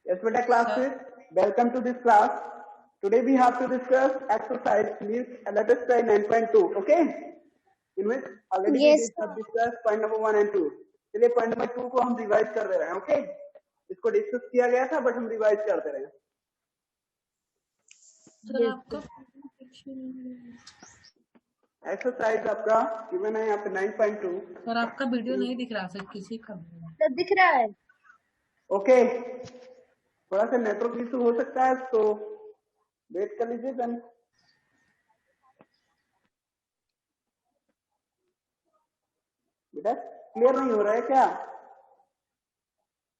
Yes, beta classes. Welcome to this class. Today we have to discuss exercise. Please let us try 9.2. Okay? In which already we have discussed point number 1 and 2. चलिए point number 2 को हम revise कर रहे हैं. Okay? इसको discuss किया गया था बट हम रिवाइज करते रहे. एक्सरसाइज आपका गिवन है यहाँ पे 9.2. सर आपका वीडियो नहीं दिख रहा सर, किसी का दिख रहा है. ओके, थोड़ा सा नेटवर्क इशू हो सकता है तो वेट कर लीजिए. देन बेटा क्लियर नहीं हो रहा है क्या?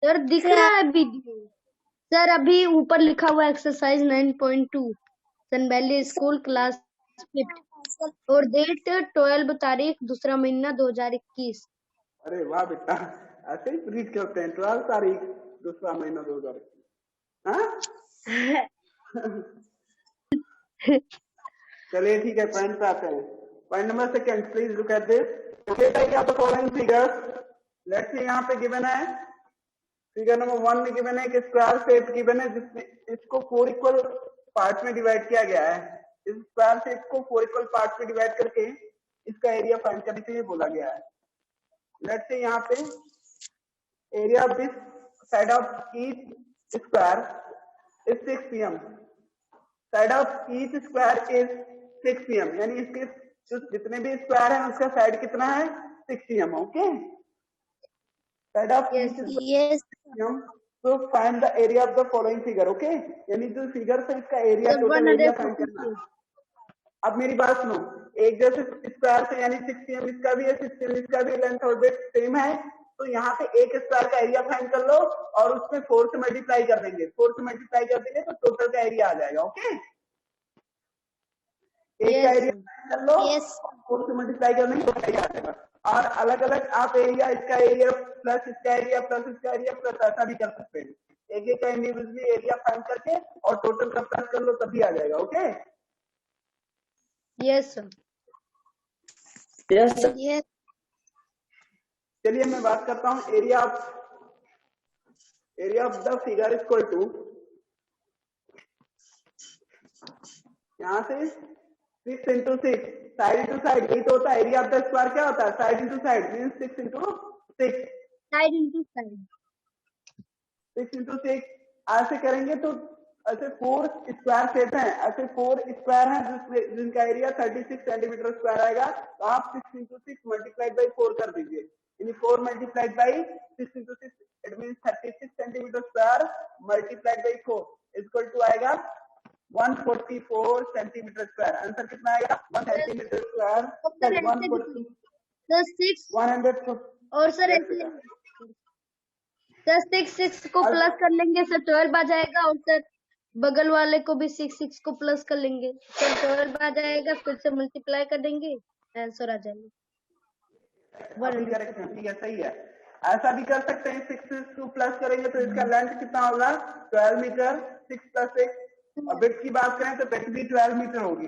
सर दिख रहा है वीडियो. सर अभी ऊपर लिखा हुआ एक्सरसाइज 9.2 सन वैली स्कूल क्लास 5 और डेट 12 तारीख 2 महीना 2021. अरे वाह बेटा, ऐसे ही रीड करते हैं. 12 तारीख 2 महीना 2021. हाँ चलिए ठीक है, पॉइंट पे आते हैं. Point number second, please look at this. Okay, आप फॉलोइंग फिगर्स. लेट्स से यहाँ पे गिवन है फिगर नंबर 1 में गिवन है कि स्क्वायर शेप गिवन है जिसमें इसको 4 इक्वल पार्ट में डिवाइड किया गया है. इस स्क्वायर शेप को 4 इक्वल पार्ट में डिवाइड करके इसका एरिया फाइंड करने के लिए बोला गया है. लेट्स से यहाँ पे area of this side of each square is 6 pm. Side of each square is 6 pm, यानी इसके जितने भी स्क्वायर है उसका साइड कितना है 6 pm. Okay, side of yes. तो find the area of the following figure. Okay, यानी जो फिगर से इसका एरिया टोटल एरिया फाइंड करना है. अब मेरी बात सुनो, एक जैसे स्क्वायर से यानी 6 pm इसका भी है, 6 pm इसका भी लेंथ और ब्रेड्थ सेम है, तो यहाँ पे एक स्क्वायर का एरिया फाइंड कर लो और उसमें 4 से मल्टीप्लाई कर देंगे. 4 से मल्टीप्लाई कर देंगे तो टोटल का एरिया आ जाएगा. ओके, एक का एरिया फाइंड कर लो, 4 से मल्टीप्लाई कर देंगे तो एरिया आ जाएगा. और अलग अलग आप एरिया, इसका एरिया प्लस इसका एरिया प्लस इसका एरिया प्लस ऐसा भी कर सकते हैं. एक एक का इंडिविजुअली एरिया फाइंड करके और टोटल का प्लस कर लो तभी आ जाएगा. Okay, yes sir. Yes sir. चलिए मैं बात करता हूँ area of the figure equal to, यहाँ से 6 into 6 साइड इंटू साइड. यही तो होता है एरिया ऑफ द स्क्वायर. क्या होता है side into side means 6 into 6. Side into side 6 into 6 ऐसे करेंगे तो ऐसे 4 स्क्वायर शेप है, ऐसे 4 स्क्वायर हैं जिनका एरिया 36 सेंटीमीटर स्क्वायर आएगा. तो आप 6 into 6 मल्टीप्लाइड बाई 4 कर दीजिए, यानी 4 multiplied by 6 into 6 it means 36 centimetre square multiplied by 4 equal to आएगा 144 सेंटीमीटर स्क्वायर. आंसर कितना आएगा 1 सेंटीमीटर स्क्वायर 100. और सर ऐसे सर 6 को प्लस कर लेंगे सर 12 आ जाएगा. और सर बगल वाले को भी 6 को प्लस कर लेंगे सर 12 आ जाएगा. फिर से मल्टीप्लाई कर देंगे, आंसर आ जाएगा. करेक्ट है, ठीक है, सही है. ऐसा भी कर सकते हैं, 6 को प्लस करेंगे तो इसका लेंथ कितना होगा 12 मीटर. 6 + 6. और ब्रेड्थ की बात करें तो ब्रेड्थ भी 12 मीटर होगी.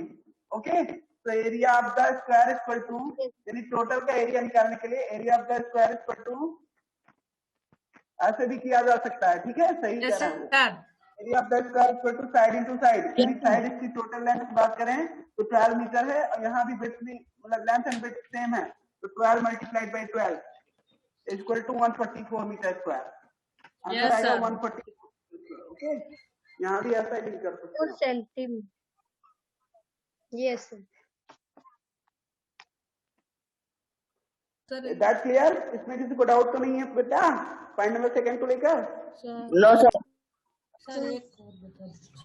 ओके, तो area of the square equal to, यानी टोटल का एरिया निकालने के लिए area of the square equal to ऐसे भी किया जा सकता है. ठीक है, सही कह रहा हूं. Area of the square equal to side into side, यानी साइड इसकी टोटल लेंथ की बात करें तो 12 मीटर है और यहाँ भी ब्रेड्थ भी मतलब लेंथ एंड ब्रेड्थ सेम है, तो 12 multiplied by 12 equal to 144 metre square. Answer आएगा 144. ओके, यहाँ भी ऐसा ही कर सकते हैं. Centimetre. Yes sir. That clear? इसमें किसी को डाउट तो नहीं है बेटा पॉइंट नंबर सेकंड को लेकर? No sir. सर एक और बता दीजिए.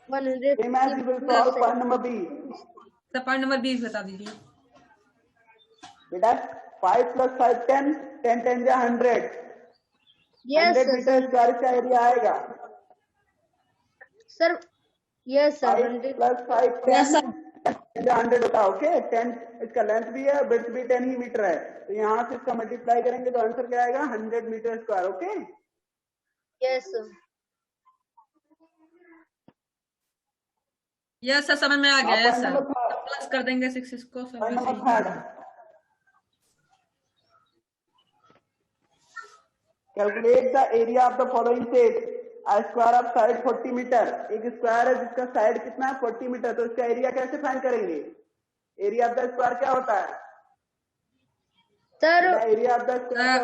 100 same as you will solve point number B. Sir point number 20 बता दीजिए बेटा. 5 + 5 10 10 10 जा 100. 100 मीटर स्क्वायर का एरिया आएगा सर. Yes sir. 5 + 5 10 100 होता है. ओके, 10 इसका लेंथ भी है, ब्रेड्थ भी 10 ही मीटर है, तो यहाँ से इसका मल्टीप्लाई करेंगे तो आंसर क्या आएगा 100 metre square. Okay, yes sir. Yes sir, समझ में आ गया. यस सर, प्लस कर देंगे 6 को. Calculate the area of the following set. Square of side 40 metre, एक स्क्वायर है जिसका साइड कितना है 40 मीटर, तो इसका एरिया कैसे फाइंड करेंगे? एरिया ऑफ द स्क्वायर क्या होता है sir? Area of the square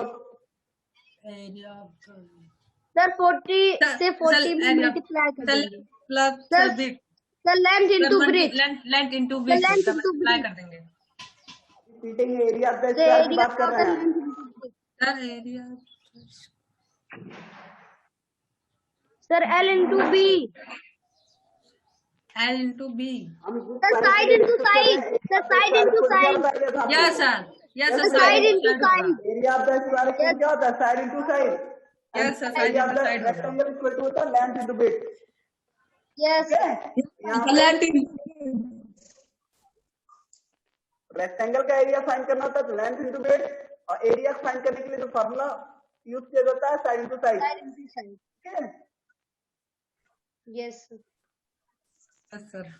area sir 40 से 40 में मल्टीप्लाई कर देंगे sir length into breadth, length into breadth multiply कर देंगे। Repeating area of the square की बात कर रहे हैं sir area sir L into B, L into B, sir side into side, sir side into side, yes sir, yes sir, side into side, area of the square क्या होता है? Side into side, yes sir, side area of into the side, rectangle equal to होता है length into breadth. Yes rectangle का area find करना होता है तो लेंथ इंटू ब्रेथ, और एरिया फाइंड करने के लिए जो फार्मूला यूज किया जाता है साइड इंटू साइड। ठीक है, यस सर।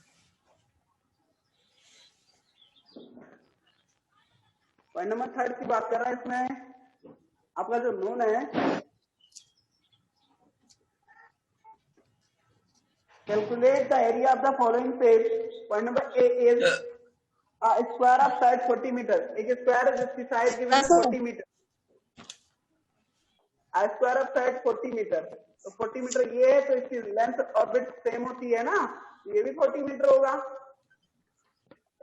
पॉइंट नंबर 3 की बात कर रहा है, इसमें आपका जो नोन है calculate the area of the following page. Point number A is square of side 40 metre, एक स्क्वायर है जिसकी साइड गिवन है 40 metre, square of side 40 metre, तो 40 मीटर ये है तो इसकी लेंथ और विड्थ सेम होती है ना, ये भी 40 मीटर होगा,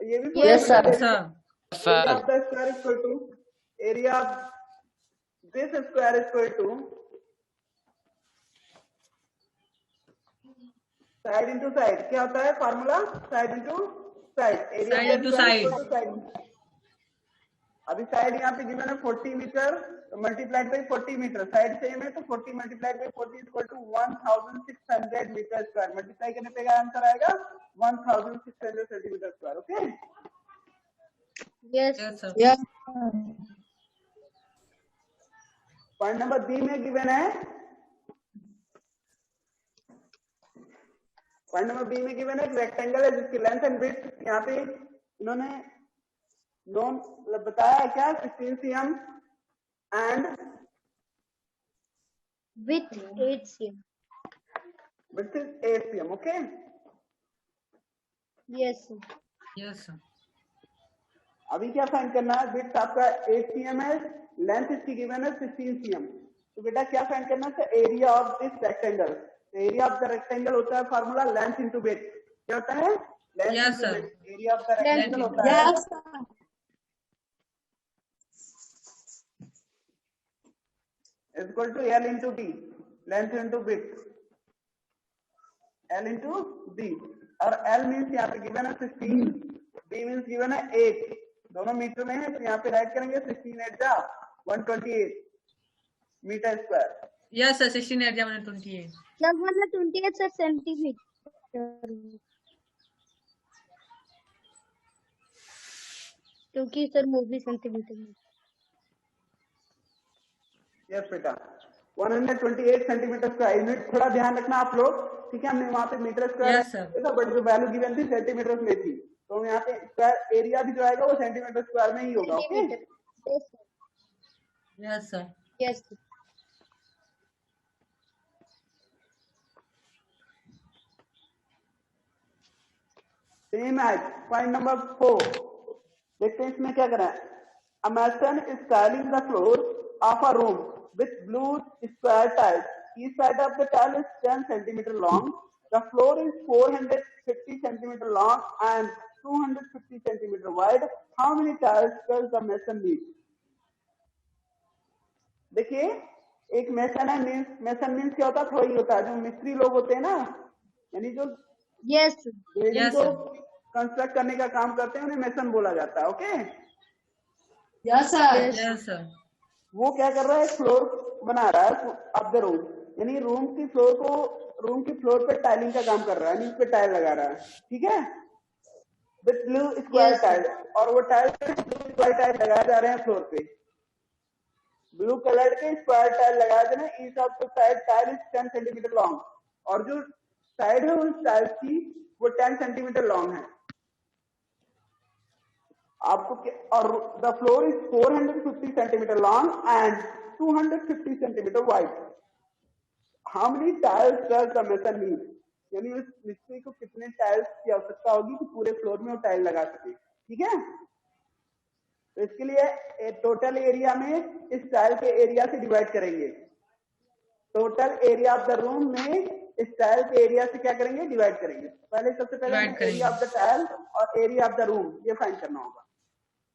ये भी 40 Yes, sir. Metre. Of the square equal to area of this square equal to side into side. क्या होता है formula? Side into side, area into side. अभी साइड यहाँ पे गिवन है 40 metre multiplied by 40 metre, side same है तो 40 multiplied by 40 equal to 1600 metre square, multiply करने पे आंसर आएगा 1600 centimetre square. Okay, yes yes point number B में गिवन है, पॉइंट नंबर बी में गिवन है एक रेक्टेंगल है जिसकी लेंथ एंड विड्थ यहाँ पे इन्होंने नोन बताया क्या 16 cm and with 8 cm, width is 8 cm। Okay, yes yes अभी क्या फाइंड करना है? विड्थ आपका 8 cm है, लेंथ इसकी गिवन है 16 cm, तो बेटा क्या फाइंड करना है? Area of this rectangle. Area of the rectangle होता है फार्मूला लेंथ इनटू विड्थ। क्या होता है? Length Yes, into sir. Width. Area of the rectangle होता है equal to L into D, length into width, L into D, और L means यहाँ पे गिवन है 16, D मीन्स गिवन है 8, दोनों मीटर में है तो यहाँ पे राइट करेंगे 16 8 जा 128 metre square. Yes sir, 16 8 128 sir 128 sir centimetre, क्योंकि सर मूवी सेंटीमीटर में। यस बेटा, 128 सेंटीमीटर स्क्वायर। यूनिट थोड़ा ध्यान रखना आप लोग, ठीक है? हमने वहां पे metre square Yes, sir. But जो वैल्यू गिवन थी सेंटीमीटर में थी, तो यहाँ पे स्क्वायर एरिया भी जो आएगा वो सेंटीमीटर स्क्वायर में ही होगा। Okay, yes sir, yes same as point number 4। देखते हैं इसमें क्या करा है। A mason is tiling the floor of a room with blue square tiles. Each side of the tile is 10 centimeter long. The floor is 450 centimeter long and 250 centimeter wide. How many tiles does the mason need? देखिए, एक mason है, mason means क्या होता है? वही होता है जो मिस्त्री लोग होते हैं ना, यानी जो यस बिल्डिंग को कंस्ट्रक्ट करने का काम करते हैं, उन्हें मेसन बोला जाता है। ओके, यस सर, वो क्या कर रहा है? फ्लोर बना रहा है ऑफ द रूम, यानी रूम की फ्लोर पे टाइलिंग का काम कर रहा है, यानी उस पे टाइल लगा रहा है। ठीक है, विद ब्लू स्क्वायर टाइल, और वो टाइल ब्लू स्क्वायर टाइल लगाए जा रहे हैं फ्लोर पे, ब्लू कलर के स्क्वायर टाइल लगाए जा रहे हैं। Each of the side tile is 10 centimetre long, और जो साइड है उस टाइल की वो 10 सेंटीमीटर लॉन्ग है। आपको और the floor is 450 centimetre long and 250 centimeter wide. How many tiles does the mason need? यानी उस मिस्त्री को कितने टाइल्स की आवश्यकता होगी कि पूरे फ्लोर में वो टाइल लगा सके, ठीक है। तो इसके लिए टोटल एरिया में इस टाइल के एरिया से डिवाइड करेंगे। Total area of the room में इस टाइल के एरिया से क्या करेंगे, डिवाइड करेंगे। पहले सबसे पहले एरिया ऑफ द टाइल और एरिया ऑफ द रूम ये फाइंड करना होगा।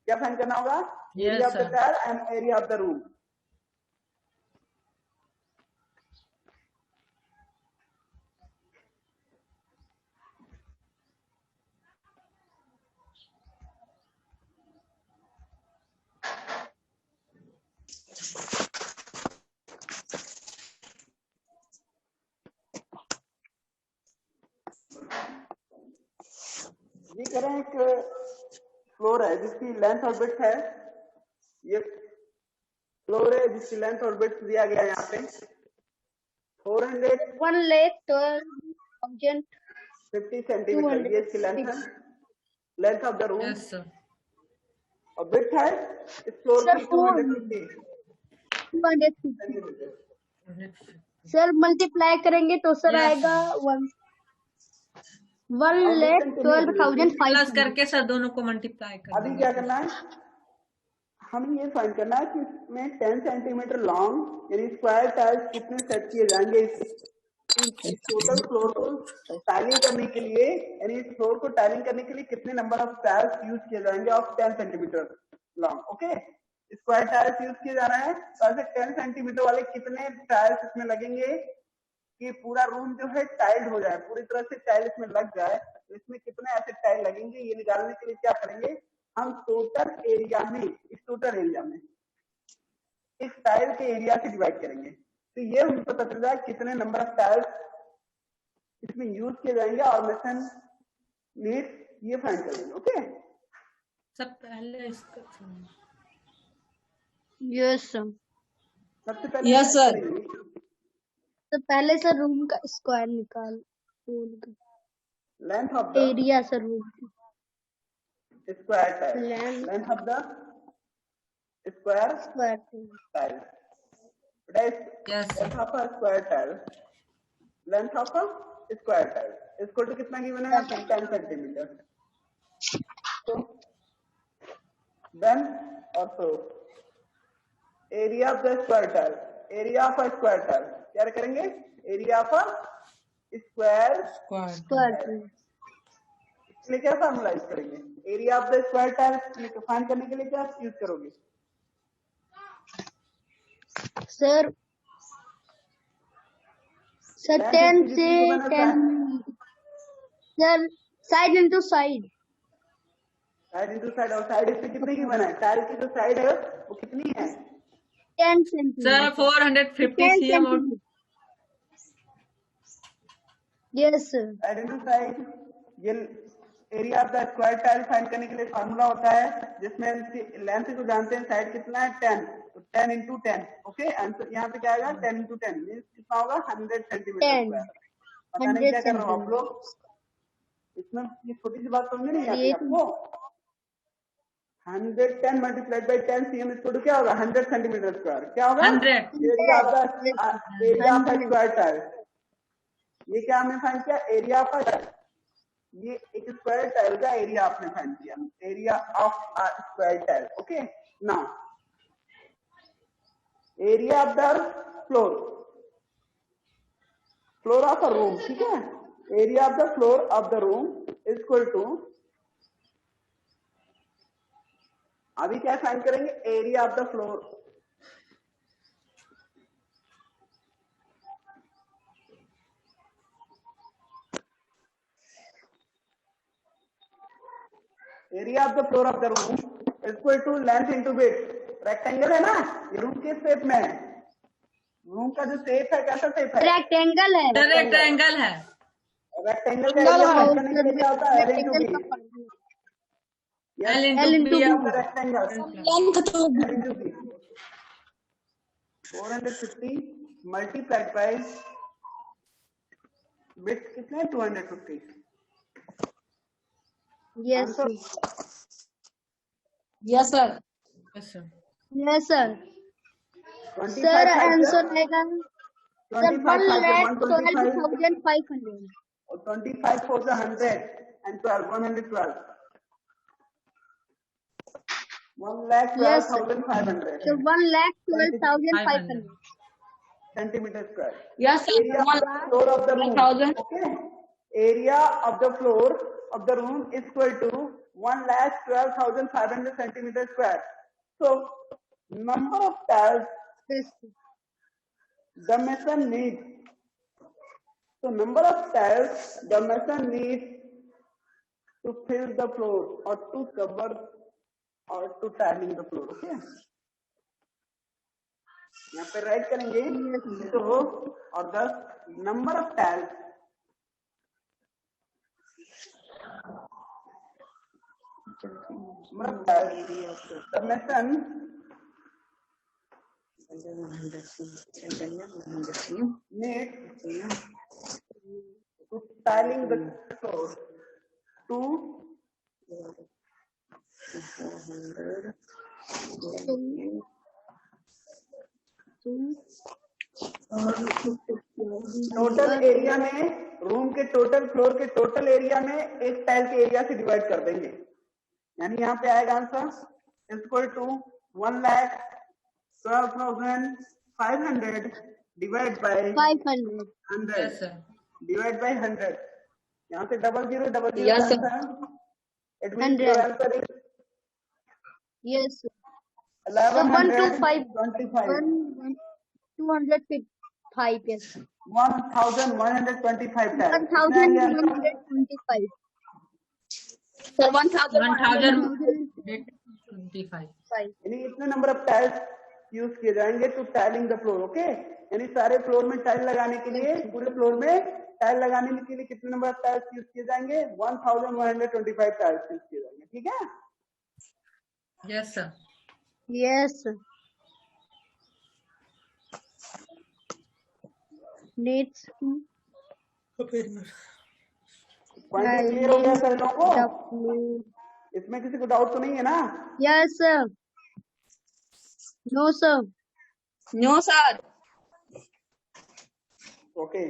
क्या फाइंड करना होगा? Area of the tile and area of the room. ये करें एक फ्लोर है जिसकी लेंथ और विड्थ है, ये फ्लोर है जिसकी लेंथ और विड्थ दिया गया है यहाँ पे 1,12,50 सेंटीमीटर, ये इसकी लेंथ है, लेंथ ऑफ द रूम। और विड्थ है इस फ्लोर की 250 सेंटीमीटर। सर मल्टीप्लाई करेंगे तो सर आएगा 1,12,500 करके सर दोनों को मल्टीप्लाई कर। अभी क्या करना है, हमें ये फाइंड करना है कि इसमें 10 सेंटीमीटर लॉन्ग यानी स्क्वायर टाइल्स कितने सेट किए जाएंगे इस टोटल फ्लोर को टाइलिंग करने के लिए, यानी इस फ्लोर को टाइलिंग करने के लिए कितने नंबर ऑफ टाइल्स यूज किए जाएंगे of 10 centimetre long. Okay, square tiles use किए जा रहे हैं, तो ऐसे 10 सेंटीमीटर वाले कितने टाइल्स इसमें लगेंगे कि पूरा रूम जो है टाइल्ड हो जाए, पूरी तरह से टाइल इसमें लग जाए। तो इसमें कितने ऐसे टाइल लगेंगे ये निकालने के लिए क्या करेंगे, हम टोटल एरिया में, इस टोटल एरिया में इस टाइल के एरिया से डिवाइड करेंगे। तो ये हमें पता चल जाए कितने नंबर ऑफ टाइल्स इसमें यूज किए जाएंगे और मेसन नीड ये फाइंड करेंगे। ओके, सब पहले इसको यस सर। सबसे पहले यस सर। तो पहले सर रूम का स्क्वायर निकाल, length of the area sir room square tile, length of the square tile, length of a square tile, length of a square tile इसको तो कितना गिवन है 10 सेंटीमीटर। तो then also area of the square tile, area of a square tile क्या करेंगे, area of a square इसलिए क्या formalise करेंगे, area of the square tile find करने के लिए क्या यूज करोगे सर? सर 10 से 10 sir side into side, side into side, और साइड इससे कितने की बना है, टाइल की जो साइड है वो कितनी है 10 सेंटीमीटर सर 450 cm और yes sir. Side into side, ये area of the square tile find करने के लिए फार्मूला होता है जिसमें लेंथ को जानते हैं, साइड कितना है 10, तो 10 इंटू 10। ओके, आंसर यहाँ पे क्या आएगा 10 इंटू 10 मीन्स कितना होगा 100 सेंटीमीटर स्क्वायर। पता नहीं क्या कर रहे हो आप लोग, इसमें ये छोटी सी बात समझ नहीं आती आपको। 110 मल्टीप्लाइड बाई 10 cm इसको क्या होगा 100 सेंटीमीटर स्क्वायर, क्या होगा 100 area of the square tile. ये क्या हमने फाइंड किया, एरिया ऑफ टाइल, ये एक स्क्वायर टाइल का एरिया आपने फाइंड किया, area of a square tile. Okay, now area of the floor, floor of a room, ठीक है, area of the floor of the room is equal to, अभी क्या find करेंगे, area of the floor, area of the floor of the room equal to length into width. Rectangle है ना, ये room के shape में है, रूम का जो शेप है कैसा शेप है, रेक्टेंगल है, रेक्टेंगल है, रेक्टेंगल का एरिया फाइंड करने के लिए क्या होता है L into B, L into B rectangle length तो 450 मल्टीप्लाइड बाय विड्थ कितने 250। Yes sir, yes sir. Yes sir. Sir answer रहेगा सर 1,12,500 और 25 for the 100 and 112. 1,12,500 So 1,12,500 centimeter square. Yes, sir. Area of the floor of the room. 1,000. Okay. Area of the floor of the room is equal to 1,12,500 centimeter square. So number of tiles the mason needs. So number of tiles the mason needs to fill the floor or to cover or to tiling the floor. Okay. यहाँ पे right करेंगे तो और the number of tiles the mason needs to tiling the floor to total area में room के total floor के total area में एक टाइल के एरिया से डिवाइड कर देंगे, यानी यहाँ पे आएगा answer equal to 1,12,500 divide by 100 divide by 100. यहाँ से double zero Yes, sir. It means your answer is Yes. 1,125 205 yes. 1,125 tiles. 1,125. Sir, 1,125. यानी इतने नंबर ऑफ टाइल्स यूज किए जाएंगे to tiling the floor. Okay, यानी सारे फ्लोर में टाइल लगाने के लिए पूरे फ्लोर में टाइल लगाने के लिए कितने नंबर ऑफ टाइल्स यूज किए जाएंगे? 1,125 टाइल्स यूज किए जाएंगे. ठीक है. Yes, sir. Yes. Needs point clear हो गया सर लोगों को? इसमें किसी को डाउट तो नहीं है ना? Yes sir. No sir. No, sir. Okay.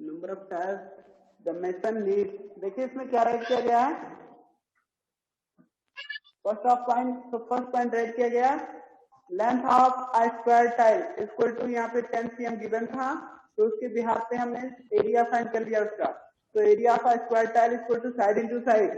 Number of tiles the mason needs. देखिए इसमें क्या राइट किया गया है? फर्स्ट पॉइंट राइट किया गया, length of a square tile equal to, यहाँ पे 10 cm गिवन था तो उसके बिहाफ पे हमने एरिया फाइंड कर लिया उसका. तो area of a square tile equal to side into side.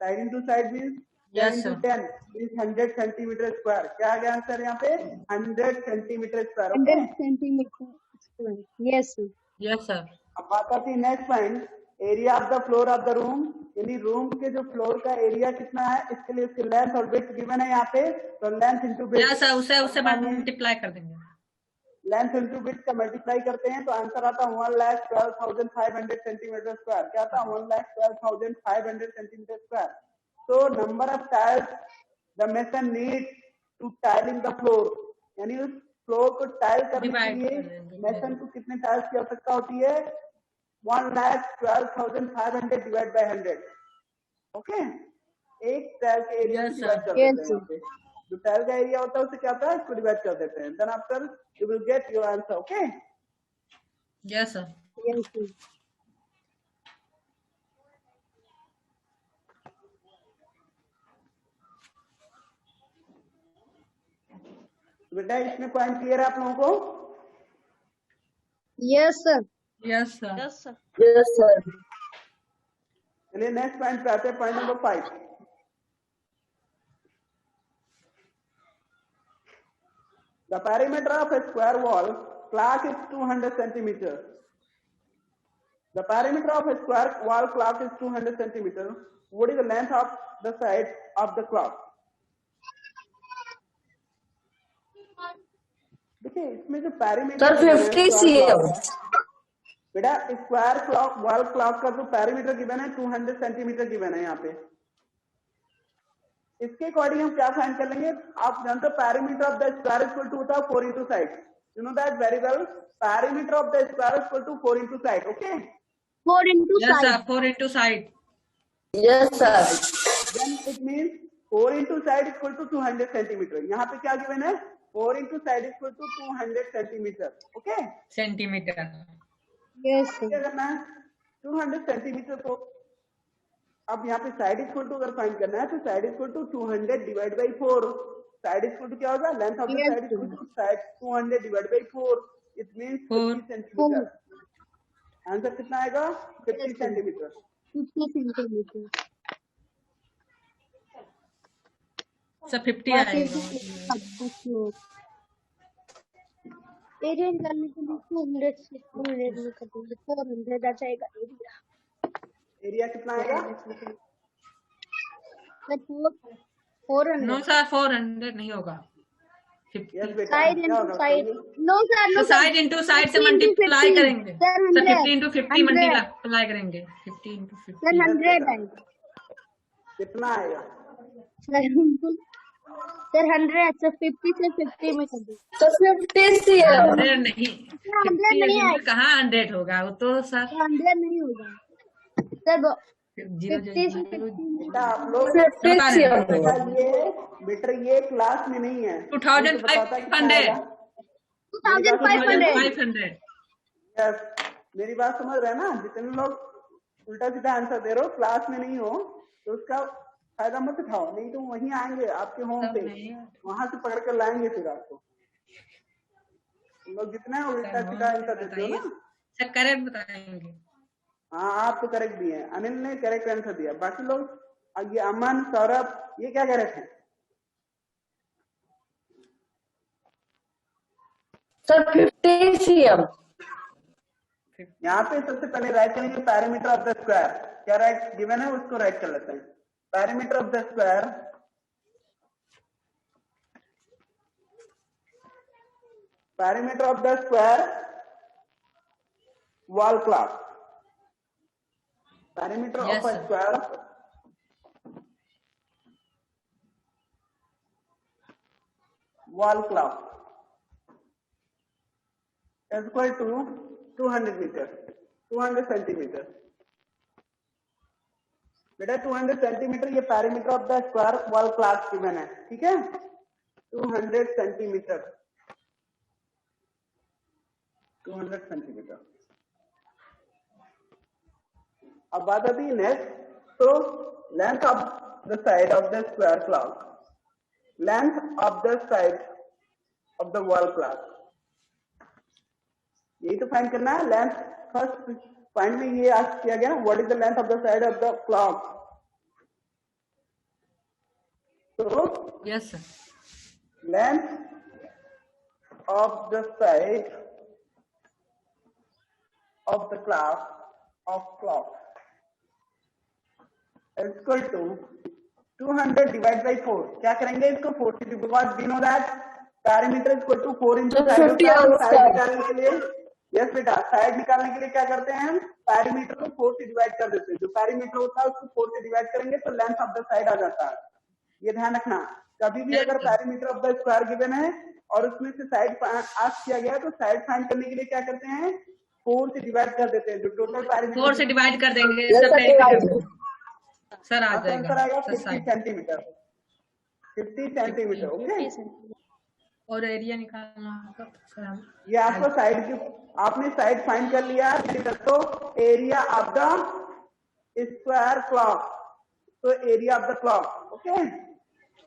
Side into side means 10 into 10 is 100 centimeter square. क्या आ गया आंसर यहाँ पे? 100 centimeter square. 100 centimeter square. Yes sir. Yes, sir. अब बात आती है next point, area of the floor of the room. यानी room के जो फ्लोर का एरिया कितना है, इसके लिए उसकी लेंथ और विड्थ गिवन है यहाँ पे. तो length into width. Yes, sir. उसे मल्टीप्लाई कर देंगे. लेंथ इंटू विड्थ का मल्टीप्लाई करते हैं तो आंसर आता है 1,12,500 सेंटीमीटर स्क्वायर. क्या आता है? 1,12,500 centimetre square. So number of tiles the mason needs to tiling the floor. यानी उस फ्लोर को टाइल करने के लिए मेसन को कितने टाइल्स की आवश्यकता होती है? 1,12,500 डिवाइड बाय 100. ओके, एक टाइल के एरिया से डिवाइड कर देते हैं. यहाँ पे जो टाइल का एरिया होता है उसे क्या होता है? इसको डिवाइड कर देते हैं. Then after you will get your answer. Okay. Yes, sir. Yes sir. बेटा इसमें पॉइंट क्लियर है आप लोगों को? Yes sir. Yes, sir. Yes sir. Yes, sir. चलिए नेक्स्ट पॉइंट पे आते हैं. Point number 5. The perimeter of a square wall clock is 200 centimeters. The perimeter of a square wall clock is 200 centimeters. What is the length of the side of the clock? देखिए इसमें जो perimeter Sir, 50 cm. बेटा square clock wall clock का जो perimeter given है 200 centimetre given है यहाँ पे. इसके अकॉर्डिंग हम क्या फाइंड कर लेंगे? आप जानते हो perimeter of the square equal to होता है 4 into side. You know that very well. Perimeter of the square equal to 4 into side. Okay, 4 into Yes, side. sir. 4 into side. Yes, sir. Then it means 4 into side equal to 200 centimeter. यहाँ पे क्या given है? 4 into side equal to 200 centimeter. Okay? Centimetre. Yes, sir. क्या करना है? 200 centimeter को अब यहाँ पे साइड इक्वल टू अगर फाइंड करना है तो side equal to 200 divide by 4। Side equal to क्या होगा? Length of the Yes, side equal to side 200 divide by 4। It means 50 centimetre. Answer कितना आएगा? 50 सेंटीमीटर। 50 सेंटीमीटर। सब 50 आएगा। एरिया निकालने के लिए 200 से 200 में कटेंगे 400 आ जाएगा एरिया। एरिया कितना आएगा? 400। नो सर 400 नहीं होगा। 50 यस बेटा साइड क्या इनटू होगा? साइड। नो सर तो साइड इंटू साइड से मल्टीप्लाई करेंगे सर सर 100 50 इंटू 50 मल्टीप्लाई करेंगे 50 इंटू 50 सर 100 आएगा कितना आएगा? सर 100 सर 50 से 50 में कर दो। So 50 CM. 100 नहीं 100 नहीं आएगा। कहाँ 100 होगा वो तो सर 100 नहीं होगा सर। 0 50 से 50 बेटा आप लोग 50 CM. बेटा ये क्लास में नहीं है। 2500 2500। यस मेरी बात समझ रहे हैं ना? जितने लोग उल्टा सीधा आंसर दे रहे हो क्लास में नहीं हो तो उसका फायदा मत उठाओ, नहीं तो वहीं आएंगे आपके होम पे, वहां से पकड़ कर लाएंगे फिर आपको। लोग जितना उल्टा सीधा आंसर देते हो ना। सर करेक्ट बताएंगे। हाँ आप तो करेक्ट दिए हैं, अनिल ने करेक्ट आंसर दिया। बाकी लोग ये अमन सौरभ ये क्या कह रहे थे? Sir 50 CM. यहाँ पे सबसे पहले राइट करेंगे पैरामीटर ऑफ द स्क्वायर। क्या राइट गिवन है उसको राइट कर लेते हैं। Parameter of the square wall clock। Parameter of a square wall clock is equal to 200 meter 200 centimetre. बेटा 200 सेंटीमीटर ये parameter of the square wall clock given है, ठीक है? 200 सेंटीमीटर 200 सेंटीमीटर। अब बात आती है नेक्स्ट, तो length of the side of the square clock, length of the side of the wall clock, यही तो फाइंड करना है। लेंथ फर्स्ट पॉइंट में ये आस्क किया गया, what is the length of the side of the clock. तो yes sir length of the side of the clock is equal to 200 divided by 4। क्या करेंगे इसको 4 से, because we know that parameter is equal to 4 into side निकालने के लिए। Yes बेटा side निकालने के लिए क्या करते हैं हम? पैरामीटर को 4 से डिवाइड कर देते हैं। जो पैरामीटर होता है उसको 4 से डिवाइड करेंगे तो लेंथ ऑफ द साइड आ जाता है। ये ध्यान रखना, कभी भी अगर parameter of the square given है और उसमें से साइड आस्क किया गया तो साइड फाइंड करने के लिए क्या करते हैं? 4 से डिवाइड कर देते हैं। जो टोटल पैरामीटर 4 से डिवाइड कर देंगे सर आ जाएगा 50 सेंटीमीटर 50 सेंटीमीटर। ओके और एरिया निकालना होगा। ये आपको साइड की, आपने साइड फाइंड कर लिया। तो area of the square clock, तो area of the clock, okay,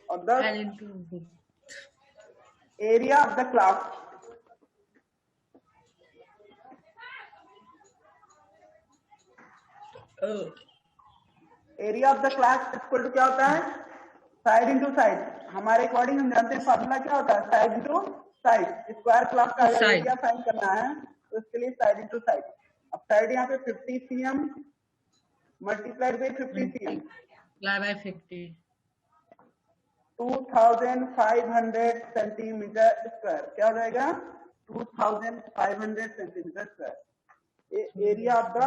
और the area of the clock area of the clock equal to क्या होता है? Side into side. हमारे अकॉर्डिंग हम जानते हैं फॉर्मूला क्या होता है? Side into side. Square clock का एरिया फाइंड करना है तो इसके लिए साइड इंटू साइड। अब साइड यहाँ पे 50 cm multiplied by 50 cm by 50 2500 centimetre square. क्या हो जाएगा? 2500 centimetre square area of the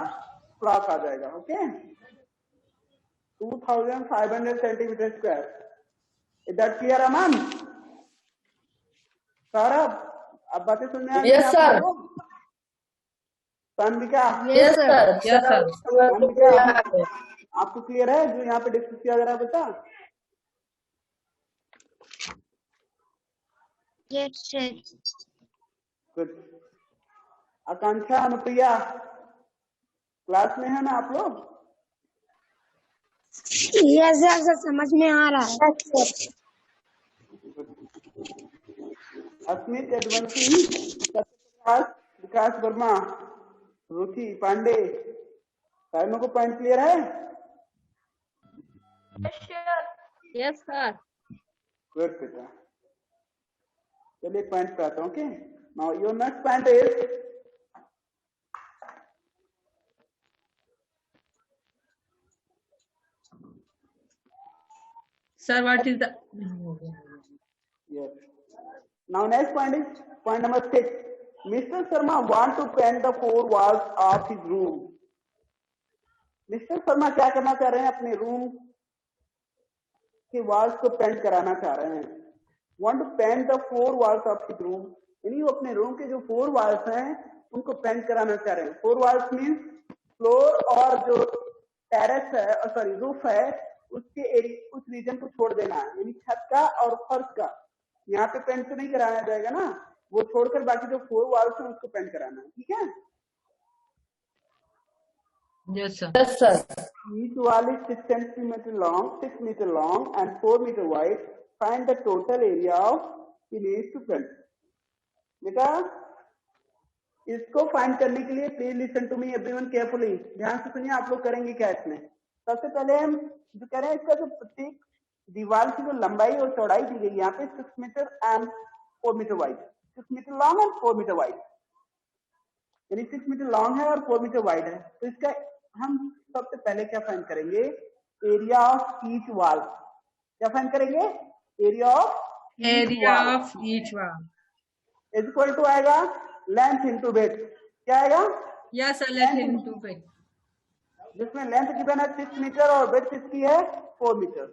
clock आ जाएगा। Okay 2500 centimetre square. Is that clear Aman? Saurabh अब बातें सुनने आ रही हैं? Yes, sir. Samvika Yes, sir. Yes, sir. आपको क्लियर है जो यहाँ पे डिस्कस किया जा रहा है बेटा? गुड। आकांक्षा, अनुप्रिया क्लास में है ना आप लोग? यस सर, समझ में आ रहा है। अस्मित, यदुवंशी, सत्यप्रकाश, विकास वर्मा, रुचि पांडे, सारे को पॉइंट क्लियर है? Yes sir. गुड बेटा, चलिए पॉइंट पे आता हूँ। Okay, now your next point is Sir, what is the? yes. Now next point is point number 6. Mr. Sharma want to paint the 4 walls of his room. Mister Sharma क्या करना चाह रहे हैं? अपने रूम के वॉल्स को पेंट कराना चाह रहे हैं। Want to paint the 4 walls of his room. यानी वो अपने रूम के जो 4 वॉल्स हैं उनको पेंट कराना चाह रहे हैं। 4 वॉल्स मीन्स फ्लोर और जो टेरेस है, सॉरी रूफ है, उसके उस रीजन को छोड़ देना है, यानी छत का और फर्श का। यहाँ पे पेंट तो नहीं कराना जाएगा ना, वो छोड़कर बाकी जो 4 वॉल्स हैं उसको पेंट कराना है। ठीक है? Yes, sir. Yes sir. Each wall is 6 centimeter long, 6 meter long and 4 meter wide. Find the total area of image to paint. बेटा इसको फाइंड करने के लिए please listen to me everyone carefully, ध्यान से सुनिए। आप लोग करेंगे क्या इसमें? सबसे पहले हम जो कह रहे हैं, इसका जो प्रत्येक दीवार की जो लंबाई और चौड़ाई दी गई यहाँ पे 6 metre and 4 metre wide, 6 metre long and 4 metre wide, यानी 6 मीटर लॉन्ग है और 4 मीटर वाइड है। तो इसका हम सबसे पहले क्या फाइंड करेंगे? Area of each wall. क्या फाइंड करेंगे? Area of Area of each wall. Is equal to आएगा लेंथ इंटू विड्थ। क्या आएगा? Yes, sir. Let him to pick. जिसमें लेंथ गिवन है 6 मीटर और विड्थ इसकी है 4 मीटर।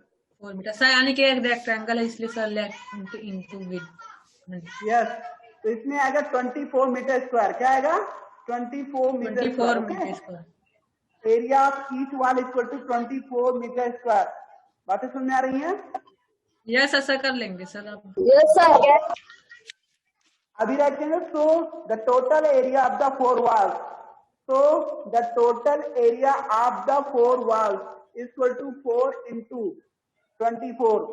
4 मीटर सर, यानी कि एक रेक्टेंगल है, इसलिए sir let into with. Yes, तो इसमें आएगा 24 मीटर स्क्वायर। क्या आएगा? 24 metre 24 square. Metre square. Area of each wall equal to 24 metre square. बातें समझ में आ रही हैं? यस सर, कर लेंगे सर आप। Yes sir. अभी रखेंगे so the total area of the 4 walls, so the total area of the 4 walls equal to 4 into 24।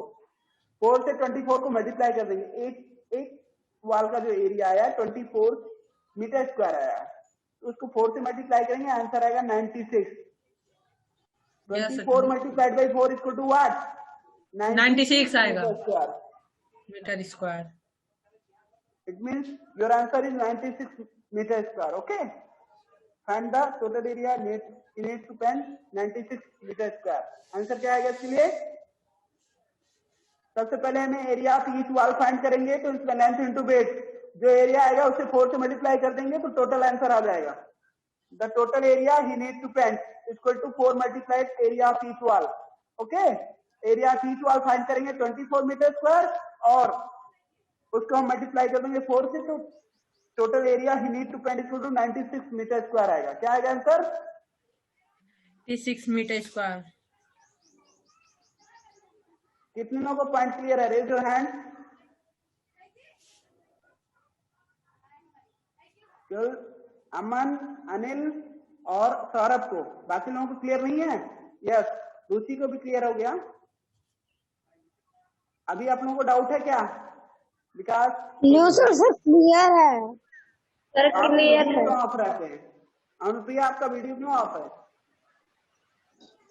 4 से 24 को मल्टीप्लाई कर देंगे। एक वॉल का जो एरिया आया 24 मीटर स्क्वायर आया, उसको 4 से मल्टीप्लाई करेंगे, आंसर आएगा 96। 24 multiplied by 4 equal to what? 96 आएगा square. Metre square. It means your answer is 96 meter square. Okay. Find the total area need to paint 96 meter square. Answer क्या आएगा इसके लिए? सबसे पहले हमें area of each wall find करेंगे, तो इसका लेंथ इंटू विड्थ, जो एरिया आएगा उसे 4 से मल्टीप्लाई कर देंगे तो टोटल आंसर आ जाएगा। The total area we need to paint equal to 4 multiplied area of each wall. Okay, area of each wall find करेंगे 24 मीटर स्क्वायर और उसको हम मल्टीप्लाई कर देंगे 4 से, तो total area we need to paint equal to 96 metre square आएगा। क्या आएगा आंसर? 96 metre square. कितने लोगों को पॉइंट क्लियर है? Raise your hand. केवल अमन, अनिल और सौरभ को, बाकी लोगों को क्लियर नहीं है? यस, रुचि को भी क्लियर हो गया। अभी आप लोगों को डाउट है क्या? विकास? नो सर, क्लियर है सर, आप क्लियर वीडियो है क्यों ऑफ रहते हैं? अनुप्रिया, आपका वीडियो क्यों ऑफ है?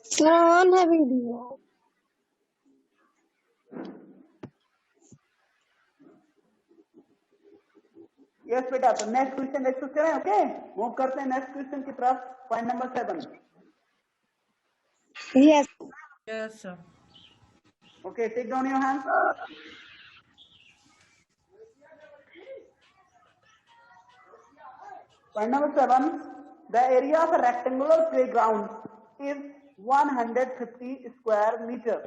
सर। ऑन है वीडियो। यस बेटा, तो नेक्स्ट क्वेश्चन डिस्कस करें। ओके, मूव करते हैं नेक्स्ट क्वेश्चन की तरफ। Point number 7। Yes yes sir. Okay, take down your hand. Point number 7, the area of a rectangular playground is 150 square meter.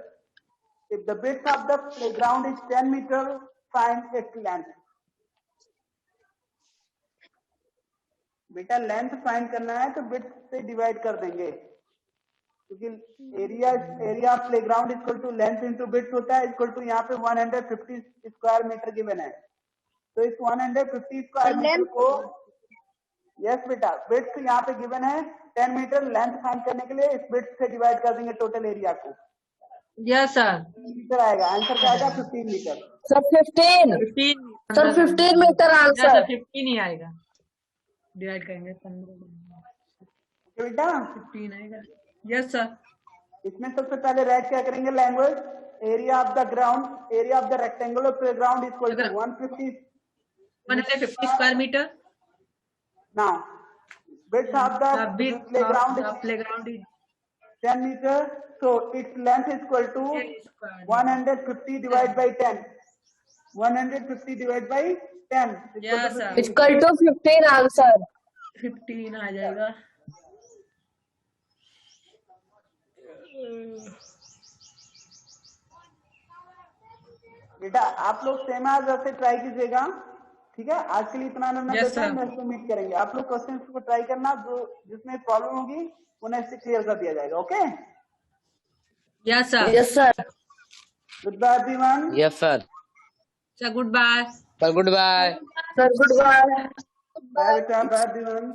If the width of the playground is 10 meter, find its length. बेटा length find करना है तो width से divide कर देंगे। क्योंकि area of playground equal to length into width होता है, इक्वल टू यहाँ पे 150 स्क्वायर मीटर गिवन है। तो इस 150 स्क्वायर मीटर को, यस बेटा, बिड्थ यहाँ पे गिवन है 10 मीटर, लेंथ फाइंड करने के लिए इस बिड्थ से डिवाइड कर देंगे टोटल एरिया को। Yes sir. मीटर आएगा, आंसर क्या आएगा? 15 metre. Sir 15 sir 15 metre answer. 15 ही आएगा, डिवाइड करेंगे 15 बेटा 15 आएगा। Yes sir. इसमें सबसे पहले राइट क्या करेंगे? Language, area of the ground, area of the rectangular playground equal to 150 square metre. Now width of the playground is 10 meter, so its length is equal to 150 divided by 10. 150 divided by 10 Yes, sir. Equal to 15 answer. 15 आ जाएगा। बेटा आप लोग same आज वैसे try कीजिएगा, ठीक है? आज के लिए इतना नंबर Yes, देता है, sir. नेक्स्ट में मीट करेंगे। आप लोग क्वेश्चंस को ट्राई करना, जो जिसमें प्रॉब्लम होगी वो नेक्स्ट क्लियर कर दिया जाएगा। Okay, yes sir. Yes sir. Good bye everyone. Yes sir. Sir good bye. Sir good bye. Sir good bye. Bye बेटा, बाय एवरीवन।